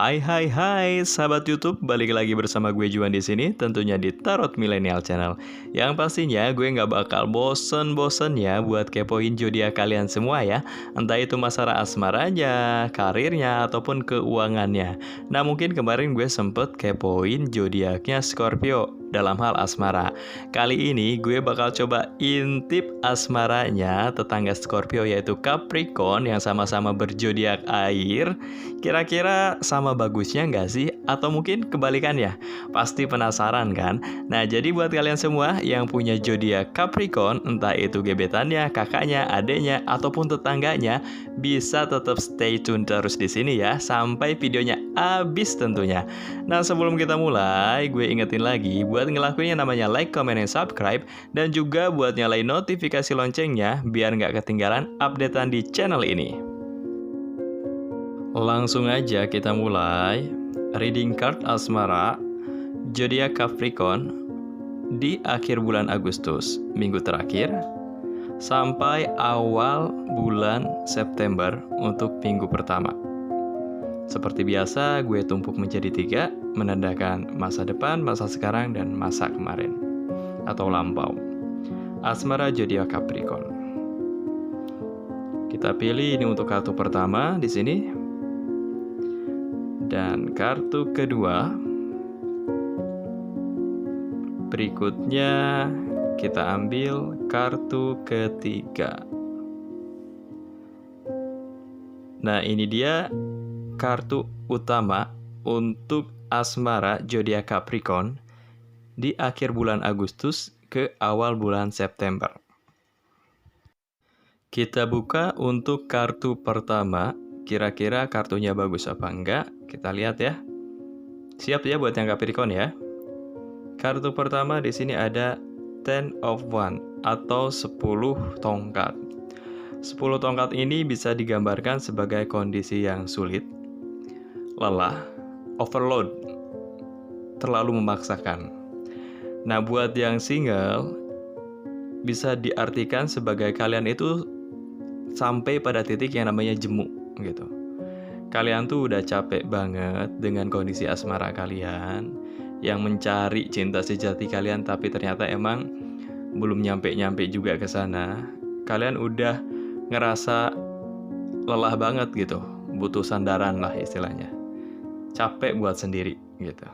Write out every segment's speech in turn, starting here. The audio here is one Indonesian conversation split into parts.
Hai sahabat YouTube, balik lagi bersama gue Juan di sini, tentunya di Tarot Millennial Channel. Yang pastinya gue nggak bakal bosen-bosen ya buat kepoin zodiak kalian semua ya, entah itu masalah asmaranya, karirnya ataupun keuangannya. Nah mungkin kemarin gue sempet kepoin zodiaknya Scorpio dalam hal asmara. Kali ini gue bakal coba intip asmaranya tetangga Scorpio yaitu Capricorn yang sama-sama berzodiak air. Kira-kira sama bagusnya nggak sih? Atau mungkin kebalikannya? Pasti penasaran kan? Nah, jadi buat kalian semua yang punya zodiak Capricorn, entah itu gebetannya, kakaknya, adeknya, ataupun tetangganya, bisa tetap stay tune terus di sini ya, sampai videonya habis tentunya. Nah, sebelum kita mulai, gue ingetin lagi buat ngelakuin yang namanya like, comment, dan subscribe, dan juga buat nyalain notifikasi loncengnya, biar nggak ketinggalan updatean di channel ini. Langsung aja kita mulai reading card asmara zodiak Capricorn di akhir bulan Agustus, minggu terakhir, sampai awal bulan September untuk minggu pertama. Seperti biasa, gue tumpuk menjadi 3, menandakan masa depan, masa sekarang, dan masa kemarin atau lampau. Asmara zodiak Capricorn. Kita pilih ini untuk kartu pertama di sini. Dan kartu kedua. Berikutnya kita ambil kartu ketiga. Nah, ini dia kartu utama untuk asmara zodiak Capricorn di akhir bulan Agustus ke awal bulan September. Kita buka untuk kartu pertama. Kira-kira kartunya bagus apa enggak? Kita lihat ya. Siap ya buat yang Capricorn ya. Kartu pertama di sini ada Ten of Wands atau 10 tongkat. 10 tongkat ini bisa digambarkan sebagai kondisi yang sulit, lelah, overload, terlalu memaksakan. Nah, buat yang single bisa diartikan sebagai kalian itu sampai pada titik yang namanya jemu gitu. Kalian tuh udah capek banget dengan kondisi asmara kalian, yang mencari cinta sejati kalian tapi ternyata emang belum nyampe-nyampe juga ke sana. Kalian udah ngerasa lelah banget gitu, butuh sandaran lah istilahnya. Capek buat sendiri gitu.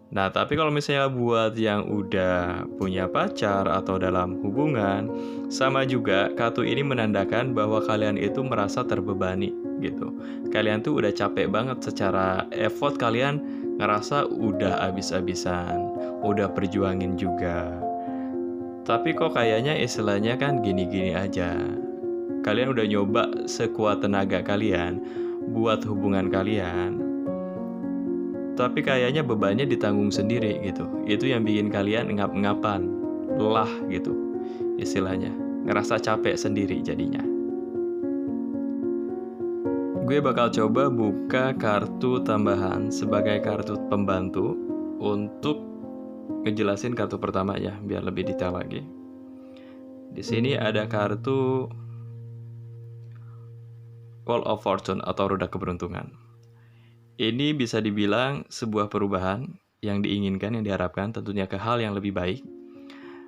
Nah, tapi kalau misalnya buat yang udah punya pacar atau dalam hubungan, sama juga kartu ini menandakan bahwa kalian itu merasa terbebani gitu. Kalian tuh udah capek banget secara effort, kalian ngerasa udah abis-abisan, udah perjuangin juga. Tapi kok kayaknya istilahnya kan gini-gini aja. Kalian udah nyoba sekuat tenaga kalian buat hubungan kalian, tapi kayaknya bebannya ditanggung sendiri gitu. Itu yang bikin kalian ngap-ngapan, lelah gitu istilahnya. Ngerasa capek sendiri jadinya. Gue bakal coba buka kartu tambahan sebagai kartu pembantu untuk ngejelasin kartu pertama ya, biar lebih detail lagi. Di sini ada kartu Wheel of Fortune atau roda keberuntungan. Ini bisa dibilang sebuah perubahan yang diinginkan, yang diharapkan tentunya ke hal yang lebih baik,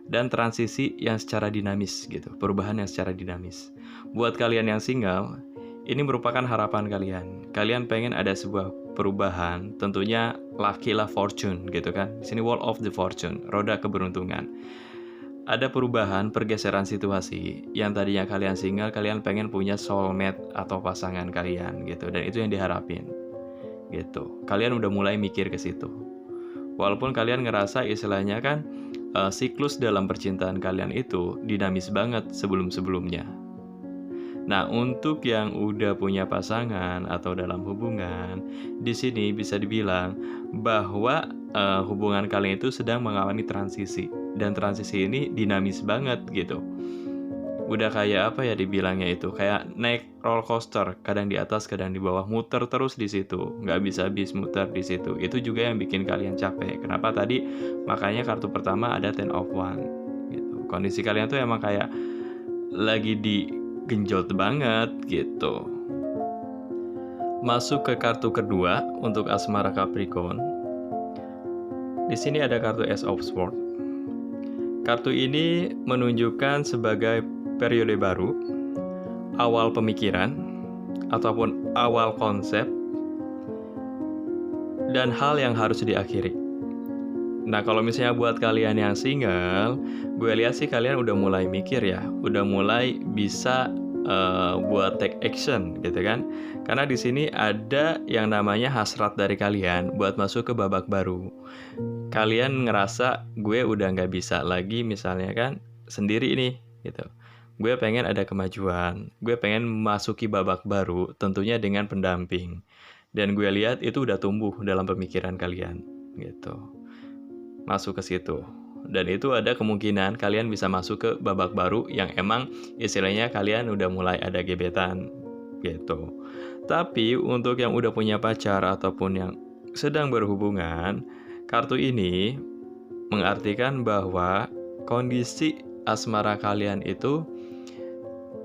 dan transisi yang secara dinamis gitu, perubahan yang secara dinamis. Buat kalian yang single, ini merupakan harapan kalian. Kalian pengen ada sebuah perubahan, tentunya lucky lah, fortune gitu kan. Di sini Wheel of the Fortune, roda keberuntungan. Ada perubahan, pergeseran situasi. Yang tadinya kalian single, kalian pengen punya soulmate atau pasangan kalian gitu, dan itu yang diharapin gitu. Kalian udah mulai mikir ke situ. Walaupun kalian ngerasa istilahnya kan siklus dalam percintaan kalian itu dinamis banget sebelum-sebelumnya. Nah, untuk yang udah punya pasangan atau dalam hubungan, di sini bisa dibilang bahwa hubungan kalian itu sedang mengalami transisi, dan transisi ini dinamis banget gitu. Udah kayak apa ya dibilangnya itu, kayak naik roller coaster, kadang di atas kadang di bawah, muter terus di situ, nggak bisa habis muter di situ. Itu juga yang bikin kalian capek. Kenapa tadi? Makanya kartu pertama ada Ten of Wands gitu. Kondisi kalian tuh emang kayak lagi digenjot banget gitu. Masuk ke kartu kedua untuk asmara Capricorn. Di sini ada kartu Ace of Swords. Kartu ini menunjukkan sebagai periode baru, awal pemikiran, ataupun awal konsep, dan hal yang harus diakhiri. Nah, kalau misalnya buat kalian yang single, gue lihat sih kalian udah mulai mikir ya, udah mulai bisa buat take action gitu kan. Karena di sini ada yang namanya hasrat dari kalian buat masuk ke babak baru. Kalian ngerasa gue udah nggak bisa lagi misalnya kan sendiri nih gitu. Gue pengen ada kemajuan, gue pengen masuki babak baru tentunya dengan pendamping. Dan gue lihat itu udah tumbuh dalam pemikiran kalian gitu. Masuk ke situ. Dan itu ada kemungkinan kalian bisa masuk ke babak baru yang emang istilahnya kalian udah mulai ada gebetan gitu. Tapi untuk yang udah punya pacar ataupun yang sedang berhubungan, kartu ini mengartikan bahwa kondisi asmara kalian itu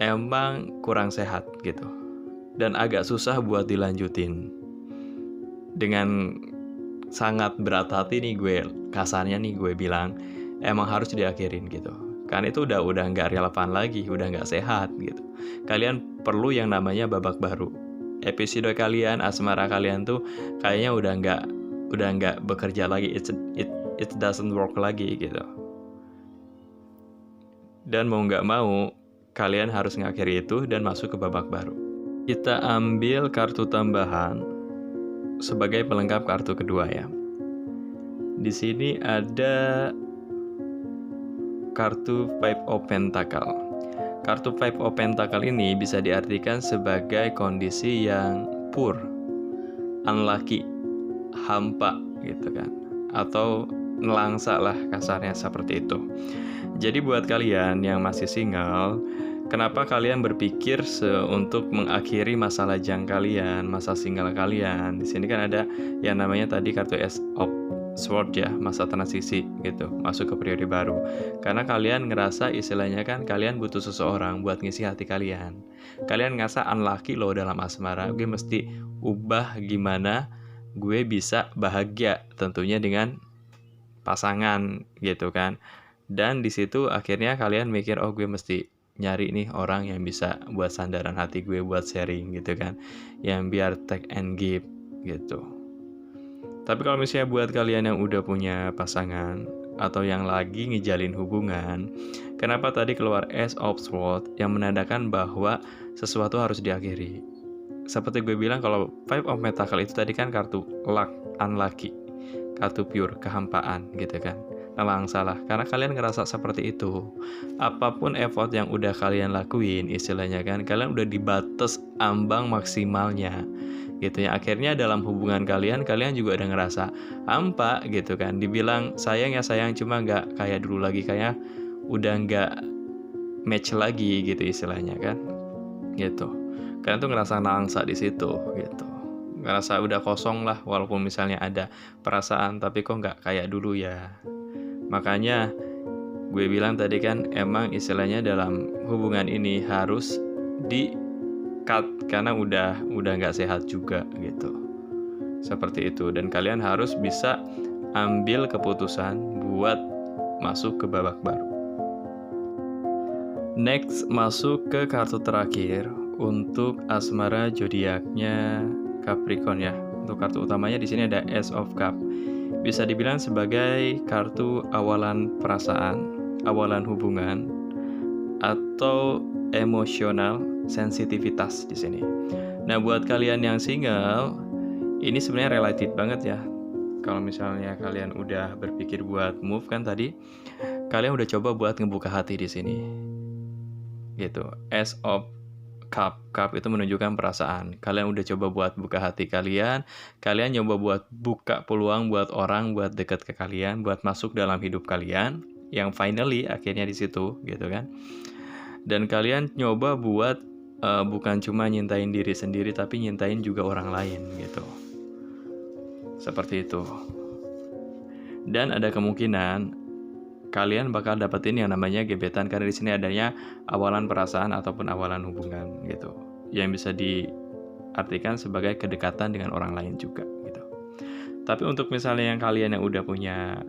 emang kurang sehat gitu. Dan agak susah buat dilanjutin. Dengan sangat berat hati nih gue, kasarnya nih gue bilang, emang harus diakhirin gitu. Kan itu udah nggak relevan lagi, udah nggak sehat gitu. Kalian perlu yang namanya babak baru. Episode kalian, asmara kalian tuh kayaknya udah nggak bekerja lagi, it doesn't work lagi gitu. Dan mau nggak mau, kalian harus ngakhiri itu dan masuk ke babak baru. Kita ambil kartu tambahan sebagai pelengkap kartu kedua ya. Di sini ada kartu Five of Pentacle. Kartu Five of Pentacle ini bisa diartikan sebagai kondisi yang poor, unlucky, hampa gitu kan. Atau nelangsa lah kasarnya seperti itu. Jadi buat kalian yang masih single, kenapa kalian berpikir untuk mengakhiri masa lajang kalian, masa single kalian? Di sini kan ada yang namanya tadi kartu Ace of Swords ya, masa transisi gitu, masuk ke periode baru. Karena kalian ngerasa istilahnya kan kalian butuh seseorang buat ngisi hati kalian. Kalian ngerasa unlucky loh dalam asmara, gue mesti ubah gimana gue bisa bahagia tentunya dengan pasangan gitu kan. Dan di situ akhirnya kalian mikir, oh gue mesti nyari nih orang yang bisa buat sandaran hati gue, buat sharing gitu kan, yang biar take and give gitu. Tapi kalau misalnya buat kalian yang udah punya pasangan atau yang lagi ngejalin hubungan, kenapa tadi keluar Ace of Swords yang menandakan bahwa sesuatu harus diakhiri? Seperti gue bilang, kalau Five of Pentacle itu tadi kan kartu luck, unlucky, kartu pure, kehampaan gitu kan. Memang salah, karena kalian ngerasa seperti itu. Apapun effort yang udah kalian lakuin, istilahnya kan, kalian udah di batas ambang maksimalnya gitu ya. Akhirnya dalam hubungan kalian juga udah ngerasa hampa gitu kan. Dibilang sayang ya sayang, cuma nggak kayak dulu lagi, kayak udah nggak match lagi gitu istilahnya kan gitu. Kalian tuh ngerasa nangsa di situ gitu, ngerasa udah kosong lah, walaupun misalnya ada perasaan tapi kok nggak kayak dulu ya. Makanya gue bilang tadi kan, emang istilahnya dalam hubungan ini harus di cut karena udah nggak sehat juga gitu. Seperti itu, dan kalian harus bisa ambil keputusan buat masuk ke babak baru. Next, masuk ke kartu terakhir untuk asmara zodiaknya Capricorn ya. Untuk kartu utamanya di sini ada Ace of Cup. Bisa dibilang sebagai kartu awalan perasaan, awalan hubungan, atau emosional sensitivitas di sini. Nah, buat kalian yang single, ini sebenarnya relatif banget ya. Kalau misalnya kalian udah berpikir buat move kan tadi, kalian udah coba buat ngebuka hati di sini. Gitu. Ace of Cup itu menunjukkan perasaan. Kalian udah coba buat buka hati kalian nyoba buat buka peluang buat orang buat dekat ke kalian, buat masuk dalam hidup kalian, yang finally akhirnya di situ gitu kan. Dan kalian nyoba buat bukan cuma nyintain diri sendiri, tapi nyintain juga orang lain gitu. Seperti itu. Dan ada kemungkinan kalian bakal dapetin yang namanya gebetan, karena di sini adanya awalan perasaan ataupun awalan hubungan gitu, yang bisa artikan sebagai kedekatan dengan orang lain juga gitu. Tapi untuk misalnya yang kalian yang udah punya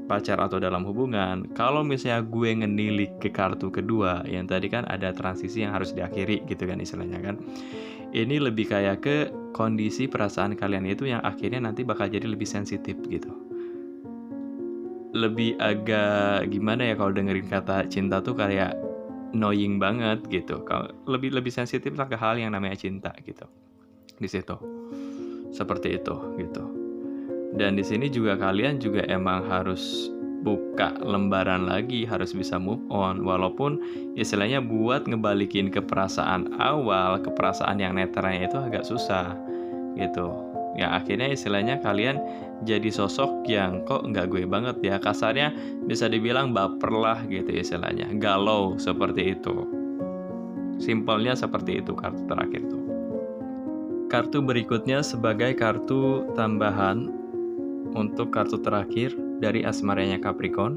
pacar atau dalam hubungan, kalau misalnya gue ngenilik ke kartu kedua, yang tadi kan ada transisi yang harus diakhiri gitu kan istilahnya kan. Ini lebih kayak ke kondisi perasaan kalian itu yang akhirnya nanti bakal jadi lebih sensitif gitu. Lebih agak gimana ya kalau dengerin kata cinta tuh kayak annoying banget gitu. Kalau lebih sensitif lah ke hal yang namanya cinta gitu. Di situ. Seperti itu gitu. Dan di sini juga kalian juga emang harus buka lembaran lagi, harus bisa move on, walaupun istilahnya buat ngebalikin ke perasaan awal, ke perasaan yang netralnya itu agak susah gitu. Ya akhirnya istilahnya kalian jadi sosok yang kok nggak gue banget ya, kasarnya bisa dibilang baper lah gitu istilahnya, galau seperti itu. Simpelnya seperti itu kartu terakhir tuh. Kartu berikutnya sebagai kartu tambahan untuk kartu terakhir dari asmaranya Capricorn.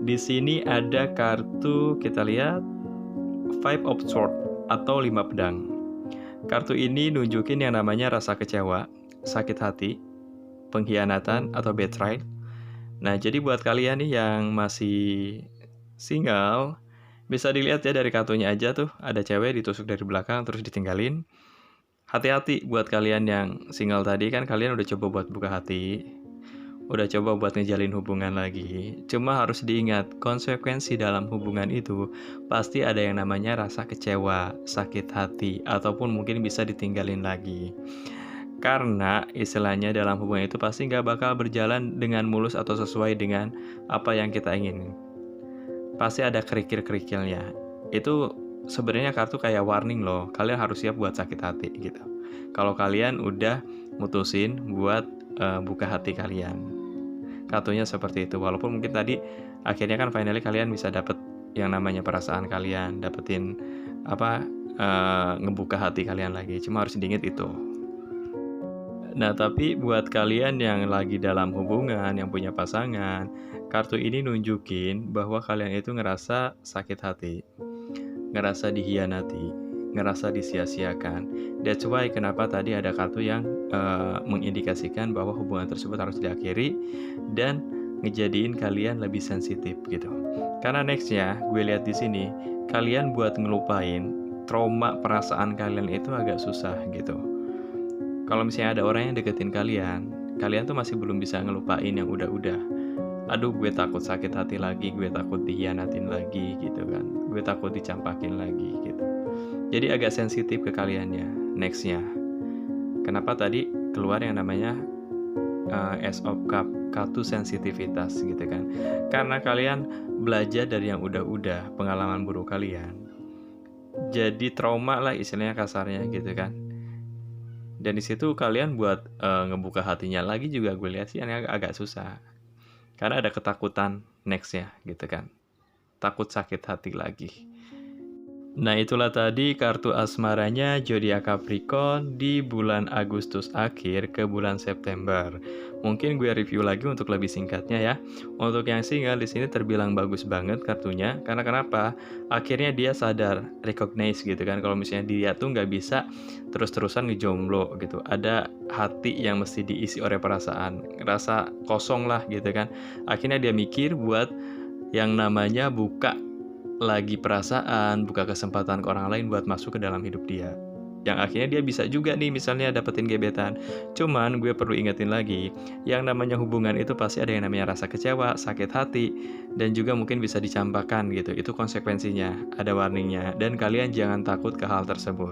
Di sini ada kartu, kita lihat, Five of Swords atau 5 pedang. Kartu ini nunjukin yang namanya rasa kecewa, sakit hati, pengkhianatan atau betrayal. Nah, jadi buat kalian nih yang masih single, bisa dilihat ya dari kartunya aja tuh, ada cewek ditusuk dari belakang terus ditinggalin. Hati-hati buat kalian yang single tadi, kan kalian udah coba buat buka hati, udah coba buat ngejalin hubungan lagi. Cuma harus diingat, konsekuensi dalam hubungan itu pasti ada yang namanya rasa kecewa, sakit hati, ataupun mungkin bisa ditinggalin lagi. Karena istilahnya dalam hubungan itu pasti nggak bakal berjalan dengan mulus atau sesuai dengan apa yang kita ingin. Pasti ada kerikil-kerikilnya. Itu sebenarnya kartu kayak warning loh, kalian harus siap buat sakit hati gitu. Kalau kalian udah mutusin buat buka hati kalian. Kartunya seperti itu, walaupun mungkin tadi akhirnya kan finally kalian bisa dapet yang namanya perasaan kalian, dapetin ngebuka hati kalian lagi, cuma harus diingat itu. Nah, tapi buat kalian yang lagi dalam hubungan, yang punya pasangan, kartu ini nunjukin bahwa kalian itu ngerasa sakit hati, ngerasa dihianati, ngerasa disia-siakan. That's why kenapa tadi ada kartu yang mengindikasikan bahwa hubungan tersebut harus diakhiri dan ngejadiin kalian lebih sensitif gitu. Karena nextnya gue lihat di sini, kalian buat ngelupain trauma perasaan kalian itu agak susah gitu. Kalau misalnya ada orang yang deketin kalian tuh masih belum bisa ngelupain yang udah-udah. Aduh, gue takut sakit hati lagi, gue takut dihianatin lagi gitu kan, gue takut dicampakin lagi gitu. Jadi agak sensitif ke kaliannya. Nextnya, kenapa tadi keluar yang namanya Ace of Cup, kartu sensitivitas gitu kan. Karena kalian belajar dari yang udah-udah, pengalaman buruk kalian. Jadi trauma lah istilahnya kasarnya gitu kan. Dan di situ kalian buat ngebuka hatinya lagi juga gue lihat sih agak susah. Karena ada ketakutan nextnya gitu kan. Takut sakit hati lagi. Nah, itulah tadi kartu asmaranya zodiak Capricorn di bulan Agustus akhir ke bulan September. Mungkin gue review lagi untuk lebih singkatnya ya. Untuk yang single di sini terbilang bagus banget kartunya. Karena kenapa? Akhirnya dia sadar, recognize gitu kan. Kalau misalnya dia tuh nggak bisa terus-terusan ngejomblo gitu. Ada hati yang mesti diisi oleh perasaan. Rasa kosong lah gitu kan. Akhirnya dia mikir buat yang namanya buka lagi perasaan, buka kesempatan ke orang lain buat masuk ke dalam hidup dia. Yang akhirnya dia bisa juga nih misalnya dapetin gebetan. Cuman gue perlu ingetin lagi, yang namanya hubungan itu pasti ada yang namanya rasa kecewa, sakit hati, dan juga mungkin bisa dicampakkan gitu. Itu konsekuensinya, ada warningnya. Dan kalian jangan takut ke hal tersebut.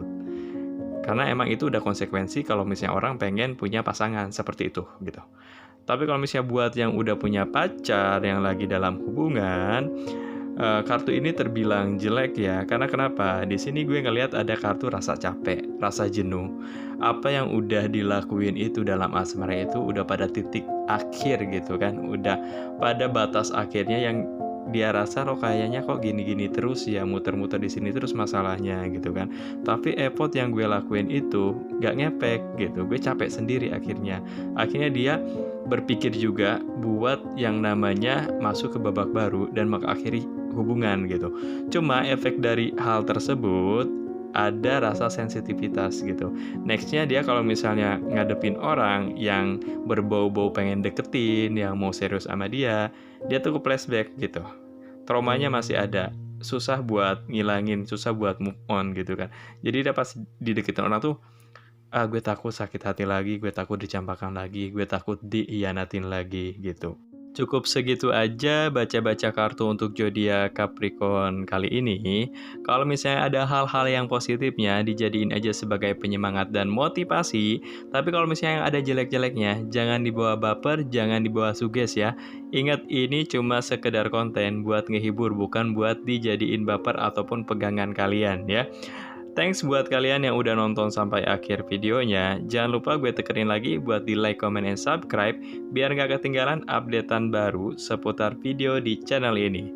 Karena emang itu udah konsekuensi kalau misalnya orang pengen punya pasangan seperti itu gitu. Tapi kalau misalnya buat yang udah punya pacar, yang lagi dalam hubungan, kartu ini terbilang jelek ya. Karena kenapa? Di sini gue ngelihat ada kartu rasa capek, rasa jenuh. Apa yang udah dilakuin itu dalam asmara itu udah pada titik akhir gitu kan. Udah pada batas akhirnya yang dia rasa kayaknya kok gini-gini terus ya, muter-muter di sini terus masalahnya gitu kan. Tapi effort yang gue lakuin itu gak ngepek gitu. Gue capek sendiri akhirnya. Akhirnya dia berpikir juga buat yang namanya masuk ke babak baru dan mengakhiri hubungan gitu. Cuma efek dari hal tersebut ada rasa sensitivitas gitu. Nextnya dia kalau misalnya ngadepin orang yang berbau-bau pengen deketin, yang mau serius sama dia tuh ke flashback gitu. Traumanya masih ada, susah buat ngilangin, susah buat move on gitu kan. Jadi dia pas dideketin orang tuh, gue takut sakit hati lagi, gue takut dicampakkan lagi, gue takut dihianatin lagi gitu. Cukup segitu aja baca-baca kartu untuk zodiak Capricorn kali ini. Kalau misalnya ada hal-hal yang positifnya, dijadiin aja sebagai penyemangat dan motivasi. Tapi kalau misalnya yang ada jelek-jeleknya, jangan dibawa baper, jangan dibawa suges ya. Ingat, ini cuma sekedar konten buat ngehibur, bukan buat dijadiin baper ataupun pegangan kalian ya. Thanks buat kalian yang udah nonton sampai akhir videonya. Jangan lupa gue tekenin lagi buat di like, comment, and subscribe biar gak ketinggalan updatean baru seputar video di channel ini.